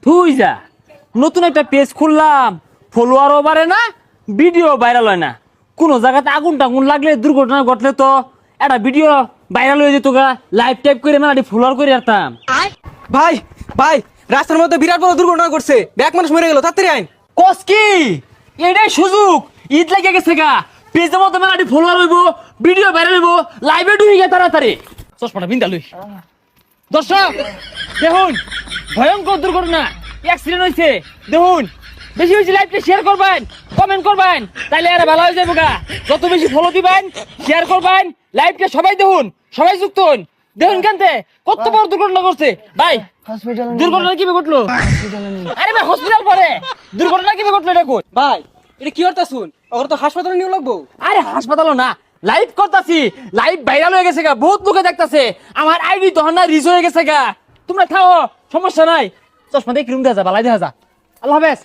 তুই যা নতুন একটা পেজ খুললাম, ফলোয়ারও বাড়ে না, ভিডিও ভাইরাল হয় না। কোনো জায়গাতে আগুন টাগুন লাগলে, দুর্ঘটনা ঘটলে তো একটা ভিডিও ভাইরাল হয়ে যেত গা, লাইভ টাইপ করে মানে ফলোয়ার করে আসতাম। ভাই ভাই রাস্তার মধ্যে বিরাট বড় দুর্ঘটনা করছে, এক মানুষ মরে গেল, তাড়াতাড়ি আইন। কস কি এটাই সুযোগ, ঈদ লাগে গেছে গা, পেজের মধ্যে মানে ফলোয়ার হইব, ভিডিও ভাইরাল হইব, লাইভে ঢুকে গে তাড়াতাড়ি। চশমাটা বিন্দা লই। দর্শক দেখুন, ভয়ঙ্কর দুর্ঘটনা, অ্যাক্সিডেন্ট হয়েছে। দেখুন, বেশি বেশি লাইভটা শেয়ার করবেন, কমেন্ট করবেন, তাইলে আরে ভালো হয়ে যাবে গা। যত বেশি ফলো দিবেন, শেয়ার করবেন, লাইভটা সবাই দেখুন, সবাই যুক্ত হন। দেখুন কেনতে কত বড় দুর্ঘটনা করছে ভাই। দুর্ঘটনা কিভাবে ঘটলো? আরে ভাই হসপিটাল পরে দুর্ঘটনা কিভাবে ঘটলো এটা কই? ভাই এটা কি করতে শুন, ওর তো হাসপাতালে নিয়ে লাগবো। আরে হাসপাতালও না, লাইভ করতাছি, লাইভ ভাইরাল হয়ে গেছে গা, বহুত লোকে দেখতাছে, আমার আইডি তখন না রিচ হয়ে গেছে গা। তোমরা থাও, সমস্যা নাই। চশমা দিয়ে ক্রিম দেওয়া যা, বালাই দেওয়া যা। আল্লাহ হাফেজ।